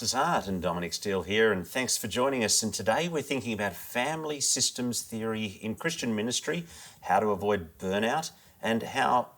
Pastor's Heart, and Dominic Steele here, and thanks for joining us. And today we're thinking about family systems theory in Christian ministry, how to avoid burnout, and how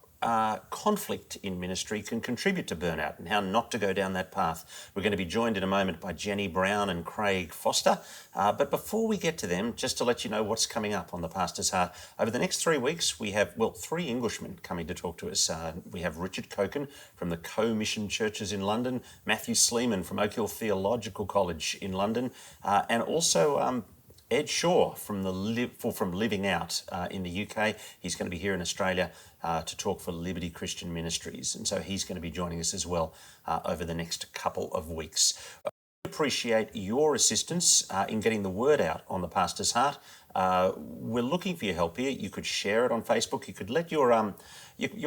conflict in ministry can contribute to burnout, and how not to go down that path. We're going to be joined in a moment by Jenny Brown and Craig Foster. But before we get to them, just to let you know what's coming up on the Pastor's Heart. Over the next 3 weeks, we have, three Englishmen coming to talk to us. We have Richard Coken from the Co-Mission Churches in London, Matthew Sleeman from Oak Hill Theological College in London, and also Ed Shaw from Living Out in the UK. He's going to be here in Australia to talk for Liberty Christian Ministries, and so he's going to be joining us as well over the next couple of weeks. Appreciate your assistance in getting the word out on the Pastor's Heart. We're looking for your help here. You could share it on Facebook. You could let your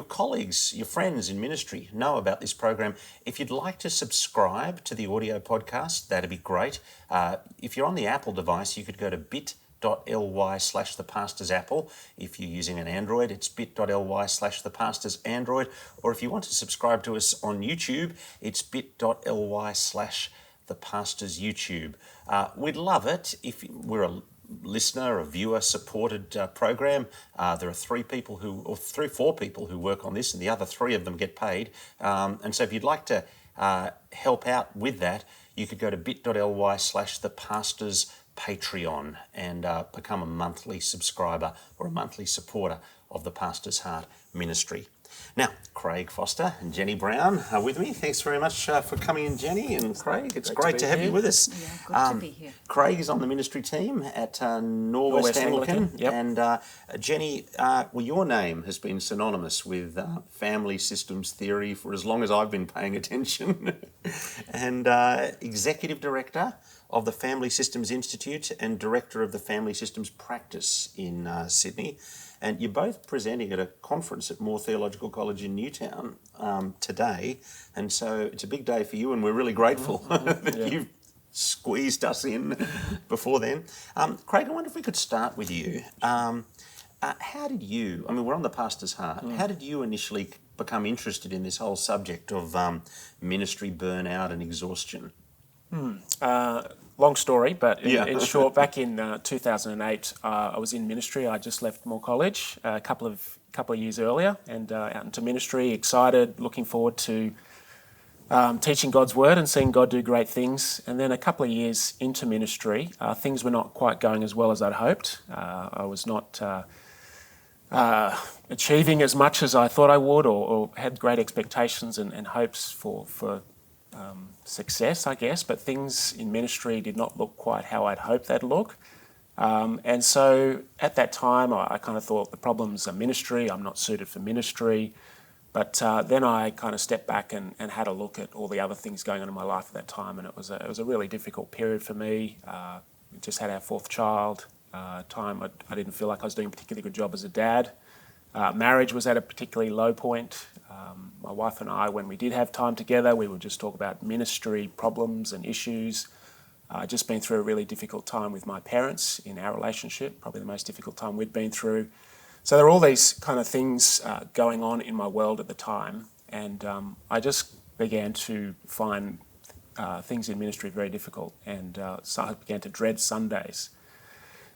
colleagues, your friends in ministry know about this program. If you'd like to subscribe to the audio podcast, that'd be great. If you're on the Apple device, you could go to bit.ly/thepastor'sapple. If you're using an Android, it's bit.ly/thepastor'sandroid. Or if you want to subscribe to us on YouTube, it's bit.ly/thepastor'syouTube. We'd love it if we're a listener, a viewer-supported program. There are four people who work on this, and the other three of them get paid. And so if you'd like to help out with that, you could go to bit.ly/thepastor'spatreon and become a monthly subscriber or a monthly supporter of the Pastor's Heart ministry. Now, Craig Foster and Jenny Brown are with me. Thanks very much for coming in, Jenny and Craig. It's great to have you with us. Yeah, good to be here. Craig is on the ministry team at Norwest Anglican. Yep. And Jenny, your name has been synonymous with family systems theory for as long as I've been paying attention. And Executive Director of the Family Systems Institute and Director of the Family Systems Practice in Sydney. And you're both presenting at a conference at Moore Theological College in Newtown today. And so it's a big day for you, and we're really grateful that you've squeezed us in before then. Craig, I wonder if we could start with you. How did you, we're on the Pastor's Heart, how did you initially become interested in this whole subject of ministry burnout and exhaustion? Long story, but in short, back in 2008, I was in ministry. I just left Moore College a couple of years earlier, and out into ministry, excited, looking forward to teaching God's word and seeing God do great things. And then a couple of years into ministry, things were not quite going as well as I'd hoped. I was not achieving as much as I thought I would, or had great expectations and hopes for success, I guess, but things in ministry did not look quite how I'd hoped they'd look. And so at that time, I kind of thought the problems are ministry, I'm not suited for ministry. But then I kind of stepped back and had a look at all the other things going on in my life at that time, and it was a really difficult period for me. We just had our fourth child. I didn't feel like I was doing a particularly good job as a dad. Marriage was at a particularly low point. My wife and I, when we did have time together, we would just talk about ministry problems and issues. Just been through a really difficult time with my parents in our relationship, probably the most difficult time we'd been through. So there were all these kind of things going on in my world at the time, and I just began to find things in ministry very difficult, and so I began to dread Sundays.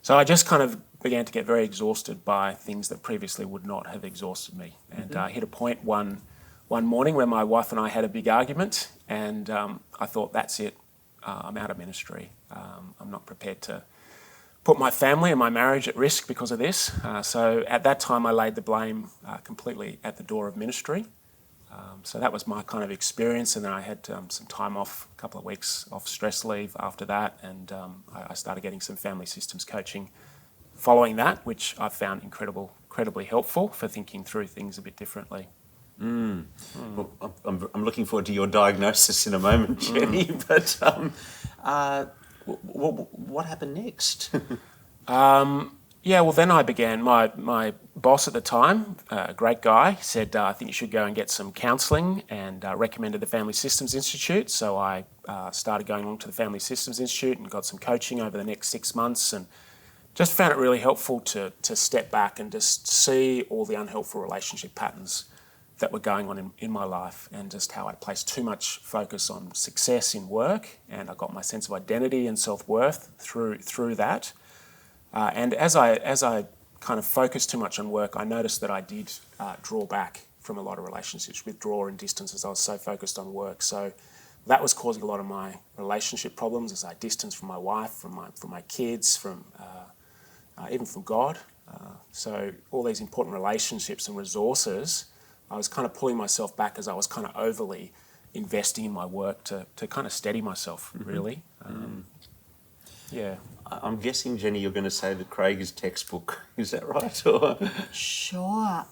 So I just kind of began to get very exhausted by things that previously would not have exhausted me. And I hit a point one morning where my wife and I had a big argument, and I thought, that's it, I'm out of ministry. I'm not prepared to put my family and my marriage at risk because of this. So at that time I laid the blame completely at the door of ministry. So that was my kind of experience, and then I had some time off, a couple of weeks off stress leave after that, and I started getting some family systems coaching following that, which I found incredibly helpful for thinking through things a bit differently. Well, I'm looking forward to your diagnosis in a moment, Jenny, but what happened next? Then I began. My boss at the time, a great guy, said, I think you should go and get some counselling, and recommended the Family Systems Institute. So I started going along to the Family Systems Institute and got some coaching over the next 6 months, and just found it really helpful to step back and just see all the unhelpful relationship patterns that were going on in my life, and just how I placed too much focus on success in work, and I got my sense of identity and self-worth through that. And as I kind of focused too much on work, I noticed that I did draw back from a lot of relationships, withdraw and distance as I was so focused on work. So that was causing a lot of my relationship problems as I distanced from my wife, from my kids, from even from God. So all these important relationships and resources, I was kind of pulling myself back as I was kind of overly investing in my work to kind of steady myself, really. Yeah. I'm guessing, Jenny, you're going to say that Craig is textbook. Is that right? Or... Sure.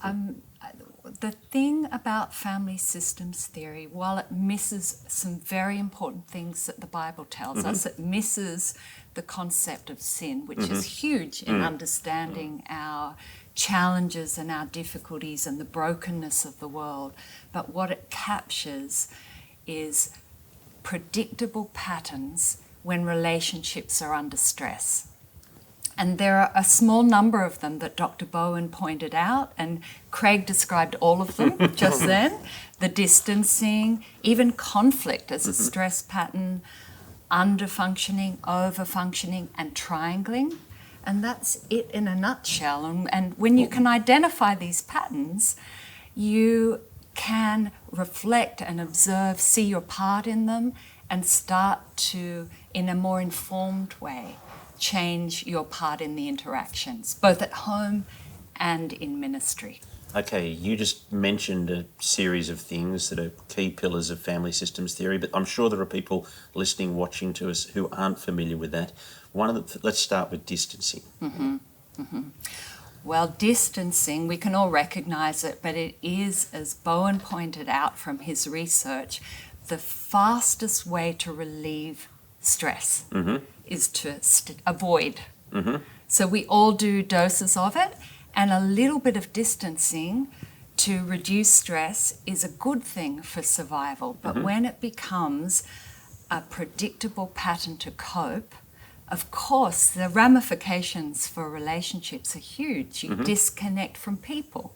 The thing about family systems theory, while it misses some very important things that the Bible tells us, it misses the concept of sin, which is huge in understanding our challenges and our difficulties and the brokenness of the world. But what it captures is predictable patterns when relationships are under stress. And there are a small number of them that Dr. Bowen pointed out, and Craig described all of them just then. The distancing, even conflict as a stress pattern, under-functioning, over-functioning, and triangling. And that's it in a nutshell. And when you can identify these patterns, you can reflect and observe, see your part in them, and start to, in a more informed way, change your part in the interactions, both at home and in ministry. Okay, you just mentioned a series of things that are key pillars of family systems theory, but I'm sure there are people listening, watching to us who aren't familiar with that. Let's start with distancing. Well, distancing, we can all recognise it, but it is, as Bowen pointed out from his research, the fastest way to relieve stress is to avoid. So we all do doses of it, and a little bit of distancing to reduce stress is a good thing for survival. But when it becomes a predictable pattern to cope, of course, the ramifications for relationships are huge. You disconnect from people.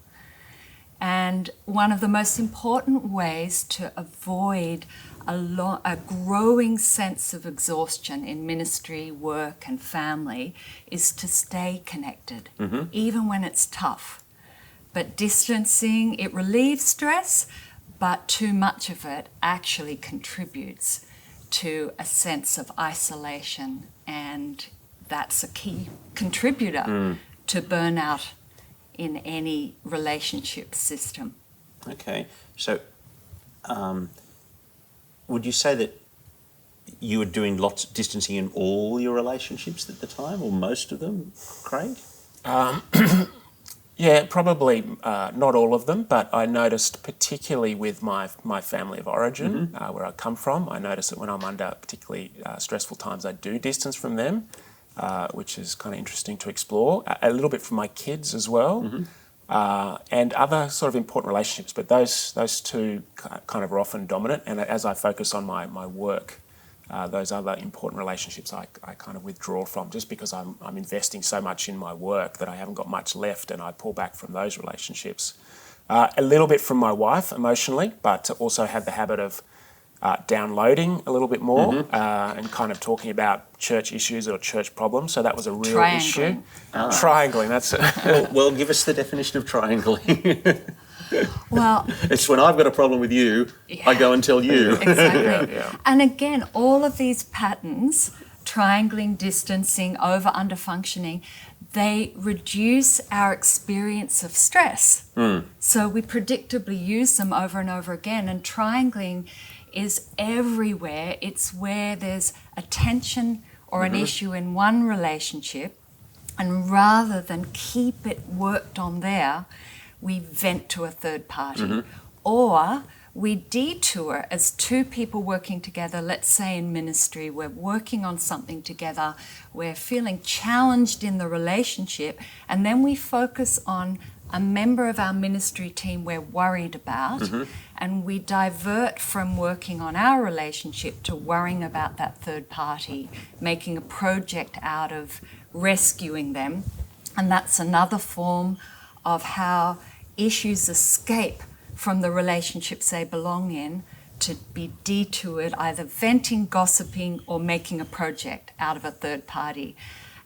And one of the most important ways to avoid a growing sense of exhaustion in ministry, work, and family is to stay connected, even when it's tough. But distancing, it relieves stress, but too much of it actually contributes to a sense of isolation, and that's a key contributor to burnout in any relationship system. Okay, so would you say that you were doing lots of distancing in all your relationships at the time, or most of them, Craig? Yeah, probably not all of them, but I noticed particularly with my family of origin, where I come from, I notice that when I'm under particularly stressful times, I do distance from them, which is kind of interesting to explore. A little bit from my kids as well, and other sort of important relationships, but those two kind of are often dominant, and as I focus on my work, those other important relationships I kind of withdraw from, just because I'm investing so much in my work that I haven't got much left, and I pull back from those relationships. A little bit from my wife emotionally, but also had the habit of downloading a little bit more and kind of talking about church issues or church problems. So that was a real issue. Triangling, that's it. Well, give us the definition of triangling. Well, it's when I've got a problem with you, I go and tell you. Exactly. Yeah. And again, all of these patterns, triangling, distancing, over, under functioning, they reduce our experience of stress. So we predictably use them over and over again. And triangling is everywhere. It's where there's a tension or an issue in one relationship, and rather than keep it worked on there, we vent to a third party, or we detour as two people working together. Let's say in ministry, we're working on something together, we're feeling challenged in the relationship, and then we focus on a member of our ministry team we're worried about, and we divert from working on our relationship to worrying about that third party, making a project out of rescuing them. And that's another form of how issues escape from the relationships they belong in to be detoured, either venting, gossiping, or making a project out of a third party.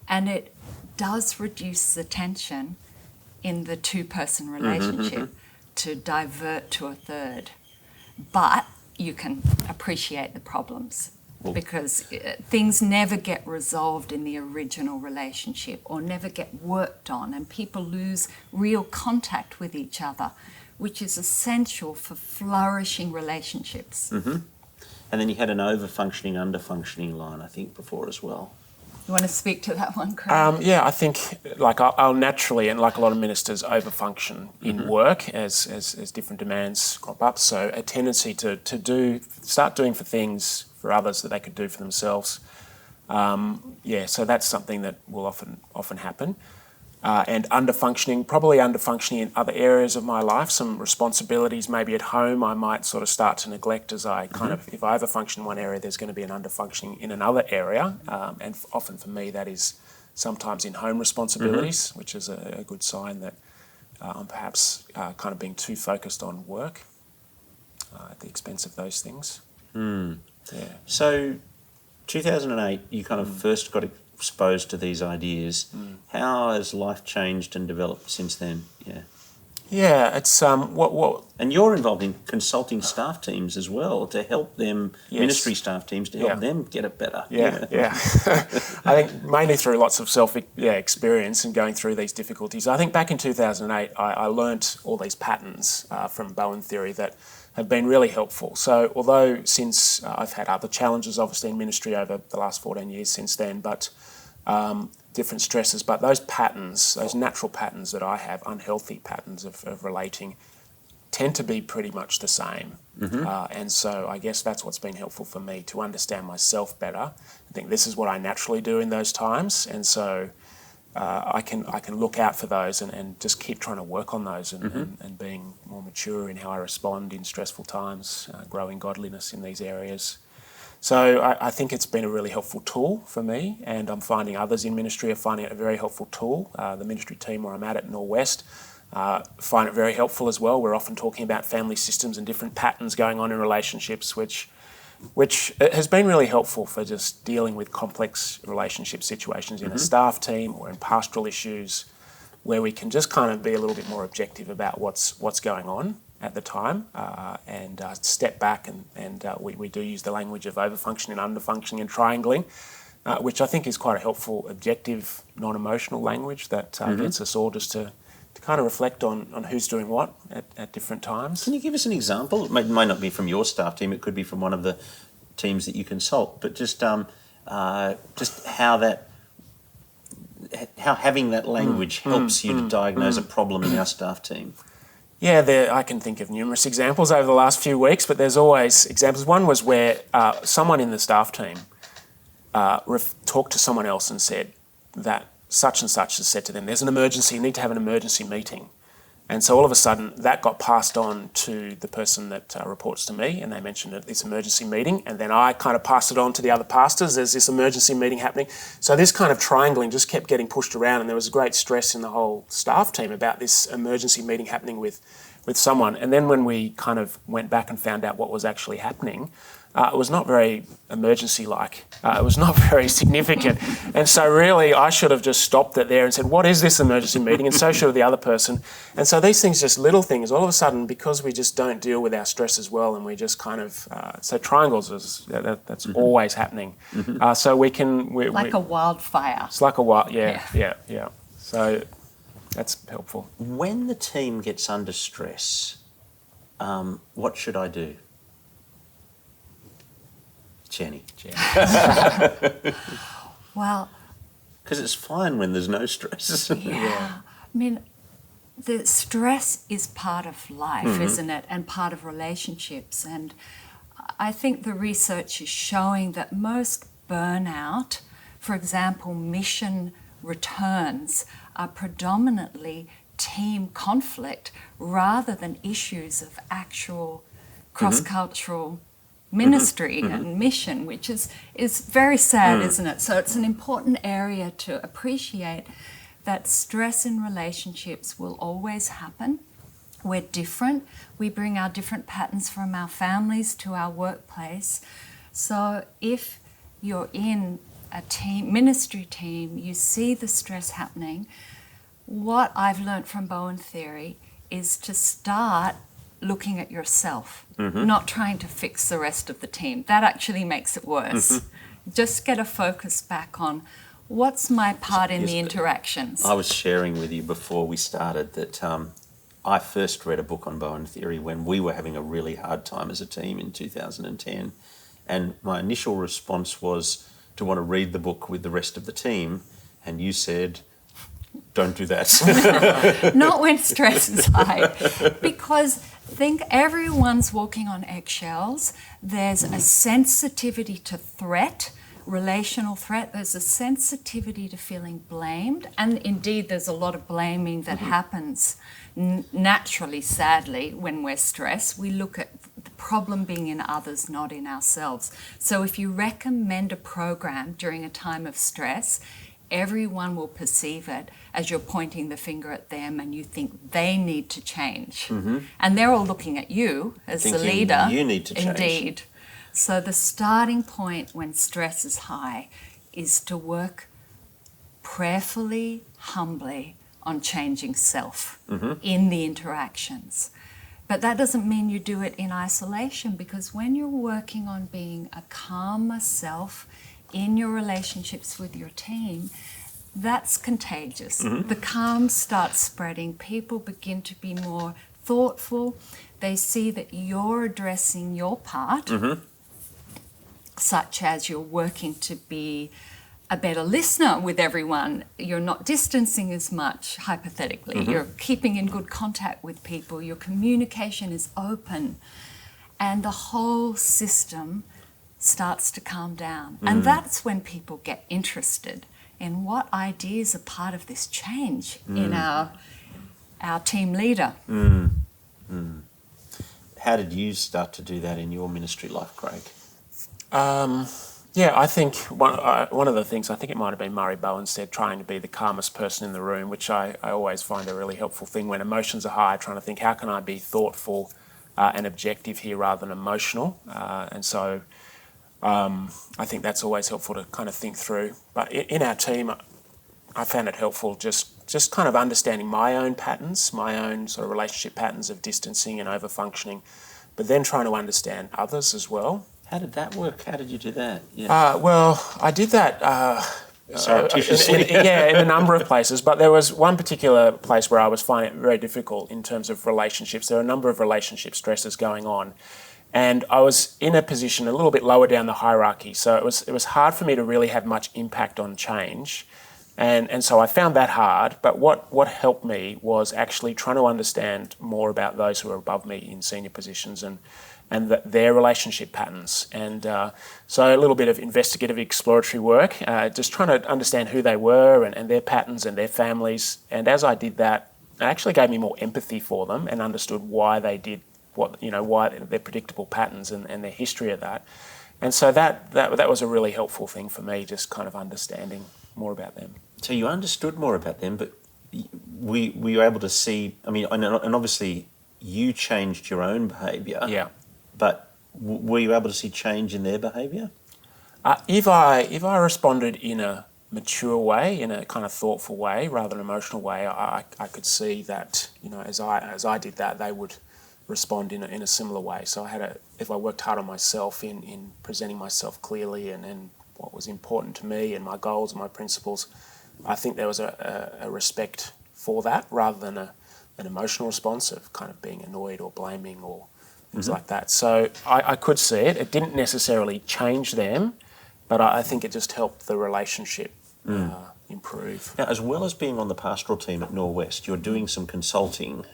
And it does reduce the tension in the two-person relationship to divert to a third. But you can appreciate the problems because things never get resolved in the original relationship or never get worked on, and people lose real contact with each other, which is essential for flourishing relationships. And then you had an over-functioning, under-functioning line, I think, before as well. You want to speak to that one, Craig? Yeah, I think like I'll naturally, and like a lot of ministers, overfunction in work as different demands crop up. So a tendency to start doing for things for others that they could do for themselves. So that's something that will often happen. And probably underfunctioning in other areas of my life, some responsibilities maybe at home I might sort of start to neglect as I if I overfunction in one area, there's going to be an underfunctioning in another area. And often for me, that is sometimes in home responsibilities, which is a good sign that I'm perhaps kind of being too focused on work at the expense of those things. Yeah. So 2008, you kind of first got exposed to these ideas. How has life changed and developed since then? Yeah, it's what and you're involved in consulting staff teams as well to help them, ministry staff teams, to help them get it better. Yeah. I think mainly through lots of experience and going through these difficulties. I think back in 2008, I learnt all these patterns from Bowen theory that have been really helpful. So although since I've had other challenges, obviously, in ministry over the last 14 years since then, but different stresses, but those patterns, those natural patterns that I have, unhealthy patterns of relating, tend to be pretty much the same. And so I guess that's what's been helpful for me, to understand myself better. I think this is what I naturally do in those times, and so I can look out for those and just keep trying to work on those and being more mature in how I respond in stressful times, growing godliness in these areas. So I think it's been a really helpful tool for me, and I'm finding others in ministry are finding it a very helpful tool. The ministry team where I'm at Norwest find it very helpful as well. We're often talking about family systems and different patterns going on in relationships, which has been really helpful for just dealing with complex relationship situations in a staff team or in pastoral issues, where we can just kind of be a little bit more objective about what's going on at the time, and step back and we do use the language of overfunctioning, underfunctioning and triangling, which I think is quite a helpful, objective, non-emotional language that gets us all just to kind of reflect on who's doing what at different times. Can you give us an example? It might not be from your staff team, it could be from one of the teams that you consult, but just how having that language helps you to diagnose a problem in our staff team. Yeah, I can think of numerous examples over the last few weeks, but there's always examples. One was where someone in the staff team talked to someone else and said that such and such has said to them, there's an emergency, you need to have an emergency meeting. And so all of a sudden that got passed on to the person that reports to me, and they mentioned this emergency meeting, and then I kind of passed it on to the other pastors, there's this emergency meeting happening. So this kind of triangling just kept getting pushed around, and there was great stress in the whole staff team about this emergency meeting happening with someone. And then when we kind of went back and found out what was actually happening, it was not very emergency-like. It was not very significant. And so really I should have just stopped it there and said, what is this emergency meeting? And so should have the other person. And so these things, just little things, all of a sudden, because we just don't deal with our stress as well, and we just kind of, so triangles, that's always happening. So we can... a wildfire. It's like a wildfire, yeah. So that's helpful. When the team gets under stress, what should I do? Jenny. Well, because it's fine when there's no stress. I mean, the stress is part of life, isn't it? And part of relationships. And I think the research is showing that most burnout, for example, mission returns, are predominantly team conflict rather than issues of actual cross-cultural ministry and mission, which is very sad, isn't it? So it's an important area to appreciate that stress in relationships will always happen. We're different. We bring our different patterns from our families to our workplace. So if you're in a team, ministry team, you see the stress happening, what I've learnt from Bowen theory is to start looking at yourself, not trying to fix the rest of the team. That actually makes it worse. Just get a focus back on what's my part in the interactions. I was sharing with you before we started that I first read a book on Bowen theory when we were having a really hard time as a team in 2010. And my initial response was to want to read the book with the rest of the team. And you said, don't do that. Not when stress is high. Because think everyone's walking on eggshells. There's a sensitivity to threat, relational threat. There's a sensitivity to feeling blamed. And indeed, there's a lot of blaming that happens naturally, sadly, when we're stressed. We look at the problem being in others, not in ourselves. So if you recommend a program during a time of stress, everyone will perceive it as you're pointing the finger at them and you think they need to change. And they're all looking at you as the leader. You need to change. Indeed. So the starting point when stress is high is to work prayerfully, humbly on changing self in the interactions. But that doesn't mean you do it in isolation, because when you're working on being a calmer self in your relationships with your team, that's contagious. The calm starts spreading. People begin to be more thoughtful. They see that you're addressing your part, such as you're working to be a better listener with everyone. You're not distancing as much, hypothetically. You're keeping in good contact with people. Your communication is open. And the whole system starts to calm down. And that's when people get interested in what ideas are part of this change in our team leader. How did you start to do that in your ministry life, Craig? Yeah, I think one of the things, I think it might have been Murray Bowen said, trying to be the calmest person in the room, which I always find a really helpful thing when emotions are high, trying to think, how can I be thoughtful and objective here rather than emotional? And so I think that's always helpful to kind of think through. But in our team, I found it helpful just kind of understanding my own patterns, my own sort of relationship patterns of distancing and over-functioning, but then trying to understand others as well. How did that work? How did you do that? Yeah. Well, I did that Surreptitiously. in a number of places, but there was one particular place where I was finding it very difficult in terms of relationships. There were a number of relationship stresses going on, and I was in a position a little bit lower down the hierarchy, so it was hard for me to really have much impact on change, and so I found that hard. But what helped me was actually trying to understand more about those who are above me in senior positions and their relationship patterns. And so a little bit of investigative exploratory work, just trying to understand who they were and their patterns and their families. And as I did that, it actually gave me more empathy for them and understood why they did why their predictable patterns and their history of that. And so that was a really helpful thing for me, just kind of understanding more about them. So you understood more about them, but were you able to see, I mean, and obviously you changed your own behaviour. Yeah. But were you able to see change in their behaviour? If I responded in a mature way, in a kind of thoughtful way, rather than emotional way, I could see that, as I did that, they would respond in a similar way. So if I worked hard on myself in presenting myself clearly and what was important to me and my goals and my principles, I think there was a respect for that rather than an emotional response of kind of being annoyed or blaming or things like that. So I could see it. It didn't necessarily change them, but I think it just helped the relationship improve. Now, as well as being on the pastoral team at Norwest, you're doing some consulting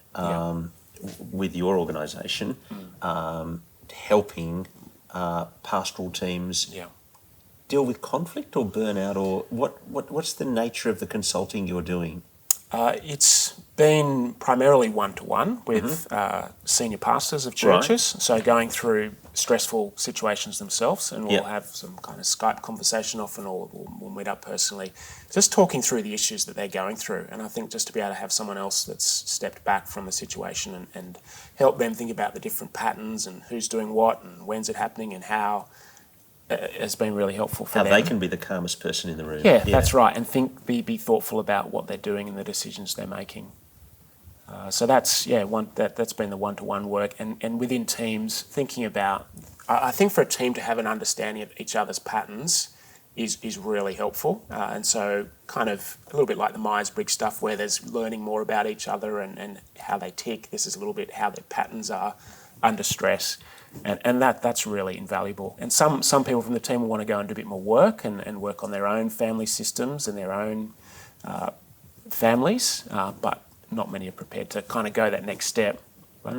with your organisation, helping pastoral teams deal with conflict or burnout, or what's the nature of the consulting you're doing? It's been primarily one-to-one with senior pastors of churches, so going through stressful situations themselves, and we'll have some kind of Skype conversation often, or we'll meet up personally, just talking through the issues that they're going through. And I think just to be able to have someone else that's stepped back from the situation and help them think about the different patterns and who's doing what and when's it happening and how, has been really helpful for them. How they can be the calmest person in the room. Yeah, that's right, and be thoughtful about what they're doing and the decisions they're making. So that's that's been the one-to-one work, and within teams, thinking about. I think for a team to have an understanding of each other's patterns is really helpful, and so kind of a little bit like the Myers-Briggs stuff, where there's learning more about each other and how they tick. This is a little bit how their patterns are under stress. And that's really invaluable. And some people from the team will want to go and do a bit more work and work on their own family systems and their own families, but not many are prepared to kind of go that next step. But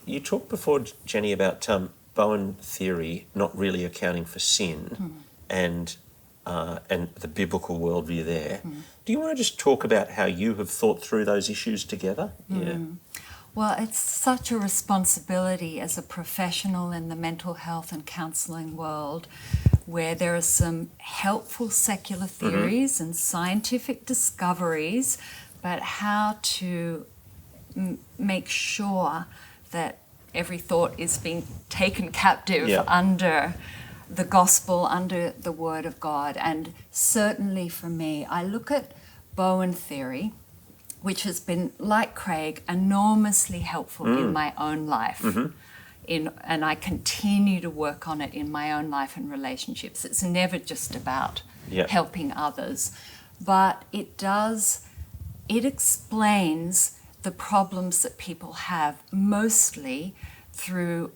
you talked before, Jenny, about Bowen theory not really accounting for sin and the biblical worldview there. Do you want to just talk about how you have thought through those issues together? Yeah. Well, it's such a responsibility as a professional in the mental health and counselling world, where there are some helpful secular theories and scientific discoveries, but how to make sure that every thought is being taken captive under the gospel, under the word of God. And certainly for me, I look at Bowen theory, which has been, like Craig, enormously helpful in my own life. And I continue to work on it in my own life and relationships. It's never just about helping others. But it explains the problems that people have, mostly through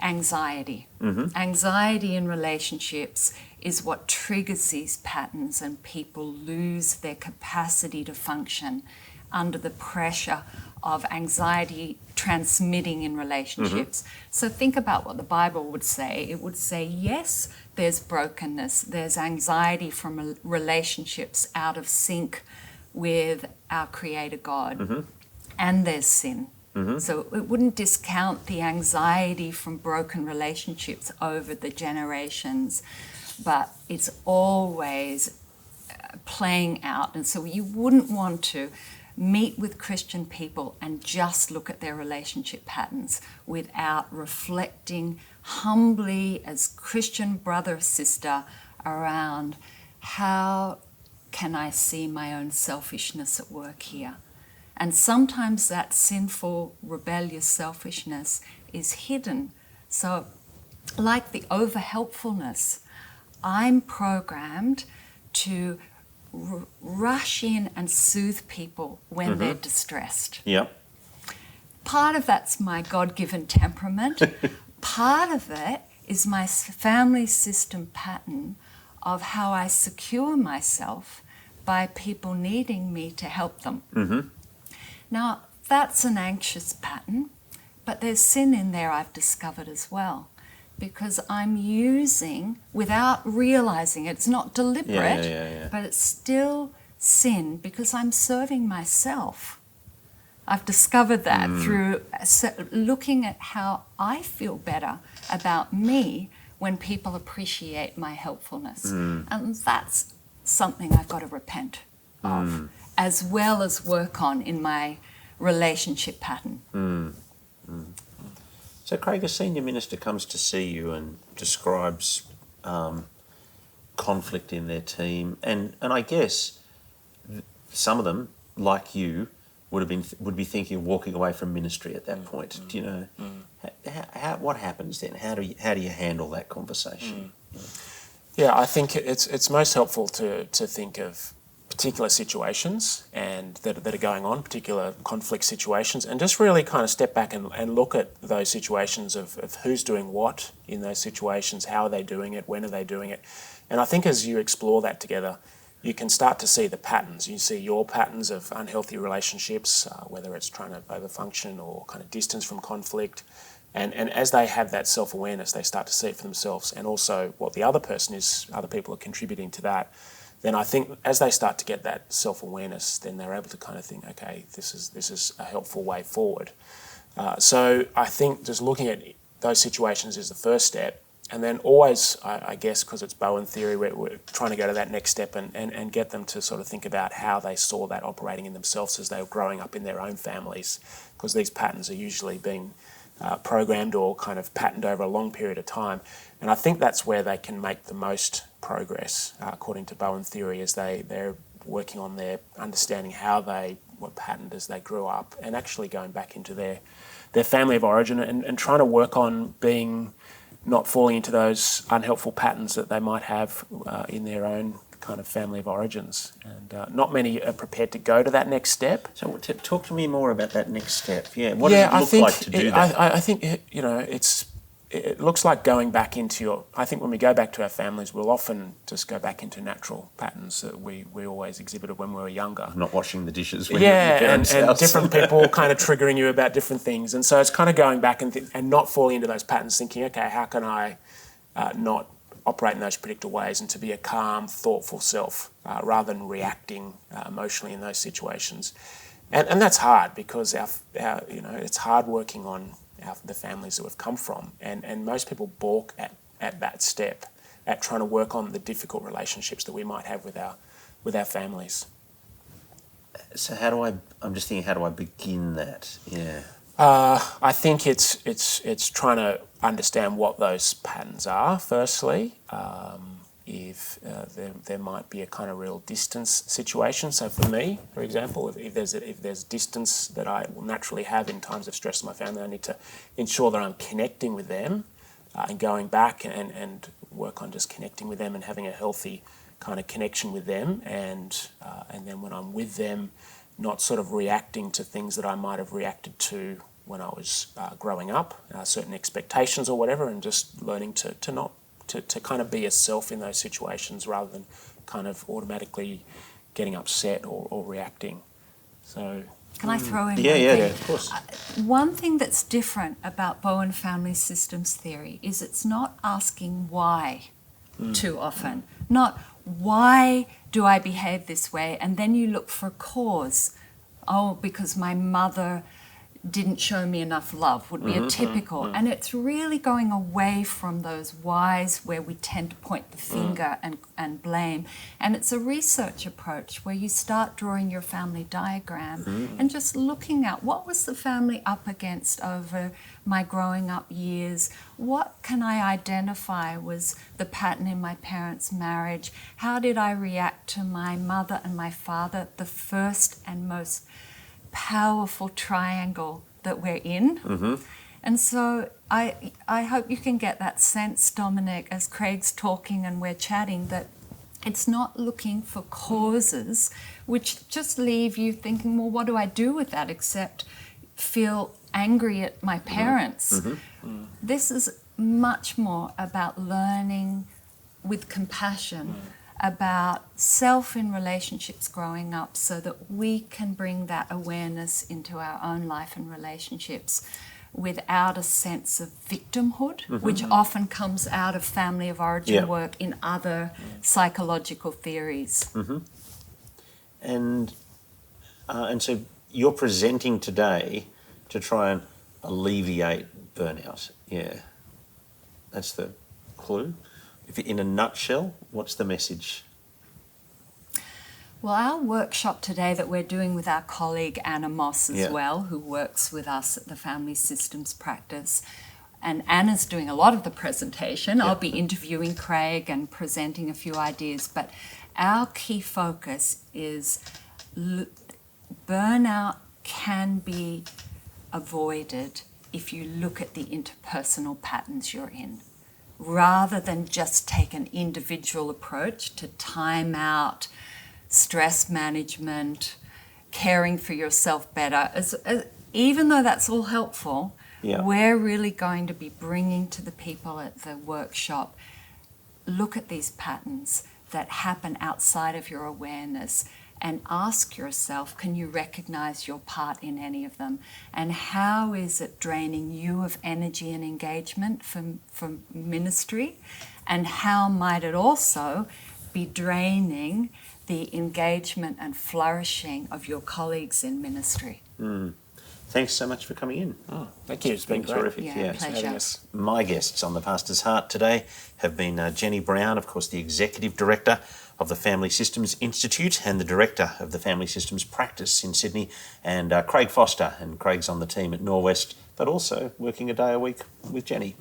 anxiety. Anxiety in relationships is what triggers these patterns, and people lose their capacity to function under the pressure of anxiety transmitting in relationships. So think about what the Bible would say. It would say, yes, there's brokenness, there's anxiety from relationships out of sync with our Creator God, and there's sin. So it wouldn't discount the anxiety from broken relationships over the generations, but it's always playing out. And so you wouldn't want to meet with Christian people and just look at their relationship patterns without reflecting humbly as Christian brother or sister around how can I see my own selfishness at work here. And sometimes that sinful, rebellious selfishness is hidden. So like the over-helpfulness, I'm programmed to rush in and soothe people when they're distressed. Part of that's my God-given temperament. Part of it is my family system pattern of how I secure myself by people needing me to help them. Now, that's an anxious pattern, but there's sin in there I've discovered as well, because I'm using, without realizing it, it's not deliberate, but it's still sin because I'm serving myself. I've discovered that through looking at how I feel better about me when people appreciate my helpfulness. And that's something I've got to repent of, as well as work on in my relationship pattern. So Craig, a senior minister comes to see you and describes conflict in their team, and I guess some of them, like you, would be thinking of walking away from ministry at that point. Do you know what happens then? How do you handle that conversation? Yeah, I think it's most helpful to think of particular situations and that are going on, particular conflict situations, and just really kind of step back and look at those situations of who's doing what in those situations, how are they doing it, when are they doing it. And I think as you explore that together, you can start to see the patterns. You see your patterns of unhealthy relationships, whether it's trying to overfunction or kind of distance from conflict. And as they have that self-awareness, they start to see it for themselves, and also what the other people are contributing to that. then I think as they start to get that self-awareness, then they're able to kind of think, okay, this is a helpful way forward. So I think just looking at those situations is the first step. And then always, I guess, because it's Bowen theory, we're trying to go to that next step and get them to sort of think about how they saw that operating in themselves as they were growing up in their own families, because these patterns are usually being programmed or kind of patterned over a long period of time. And I think that's where they can make the most progress, according to Bowen theory, as they're working on their understanding how they were patterned as they grew up, and actually going back into their family of origin and trying to work on not falling into those unhelpful patterns that they might have in their own kind of family of origins. And not many are prepared to go to that next step. So talk to me more about that next step. Yeah, what does it look like to do that? I think, it looks like going back into I think when we go back to our families, we'll often just go back into natural patterns that we always exhibited when we were younger. Not washing the dishes when and different people kind of triggering you about different things. And so it's kind of going back and not falling into those patterns, thinking, okay, how can I not operate in those predictable ways and to be a calm, thoughtful self rather than reacting emotionally in those situations. And that's hard because it's hard working on the families that we've come from, and most people balk at that step, at trying to work on the difficult relationships that we might have with our families. So I'm just thinking, how do I begin that? Yeah. I think it's trying to understand what those patterns are, firstly. If there might be a kind of real distance situation. So for me, for example, if there's distance that I will naturally have in times of stress in my family, I need to ensure that I'm connecting with them and going back and work on just connecting with them and having a healthy kind of connection with them, and then when I'm with them, not sort of reacting to things that I might have reacted to when I was growing up, certain expectations or whatever, and just learning to kind of be a self in those situations rather than kind of automatically getting upset or reacting. So can I throw in yeah, one yeah, thing? of course. One thing that's different about Bowen family systems theory is it's not asking why too often. Not why do I behave this way, and then you look for a cause. Oh, because my mother didn't show me enough love would be a typical. And it's really going away from those whys where we tend to point the finger and blame. And it's a research approach where you start drawing your family diagram and just looking at what was the family up against over my growing up years. What can I identify was the pattern in my parents' marriage? How did I react to my mother and my father, the first and most powerful triangle that we're in? And so I hope you can get that sense, Dominic, as Craig's talking and we're chatting, that it's not looking for causes which just leave you thinking, well, what do I do with that except feel angry at my parents? This is much more about learning with compassion about self in relationships growing up so that we can bring that awareness into our own life and relationships without a sense of victimhood, which often comes out of family of origin work in other psychological theories. And so you're presenting today to try and alleviate burnout. Yeah, that's the clue. In a nutshell, what's the message? Well, our workshop today that we're doing with our colleague Anna Moss as well, who works with us at the Family Systems Practice, and Anna's doing a lot of the presentation. I'll be interviewing Craig and presenting a few ideas, but our key focus is burnout can be avoided if you look at the interpersonal patterns you're in, rather than just take an individual approach to time out, stress management, caring for yourself better. Even though that's all helpful, we're really going to be bringing to the people at the workshop, look at these patterns that happen outside of your awareness and ask yourself, can you recognize your part in any of them? And how is it draining you of energy and engagement from ministry? And how might it also be draining the engagement and flourishing of your colleagues in ministry. Thanks so much for coming in. Thank you. It's been great. Terrific. Yeah, Having pleasure. us. My guests on the Pastor's Heart today have been Jenny Brown, of course, the Executive Director of the Family Systems Institute and the Director of the Family Systems Practice in Sydney, and Craig Foster, and Craig's on the team at Norwest, but also working a day a week with Jenny.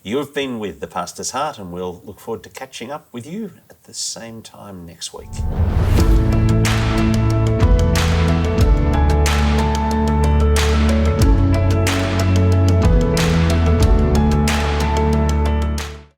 You have been with the Pastor's Heart, and we'll look forward to catching up with you at the same time next week.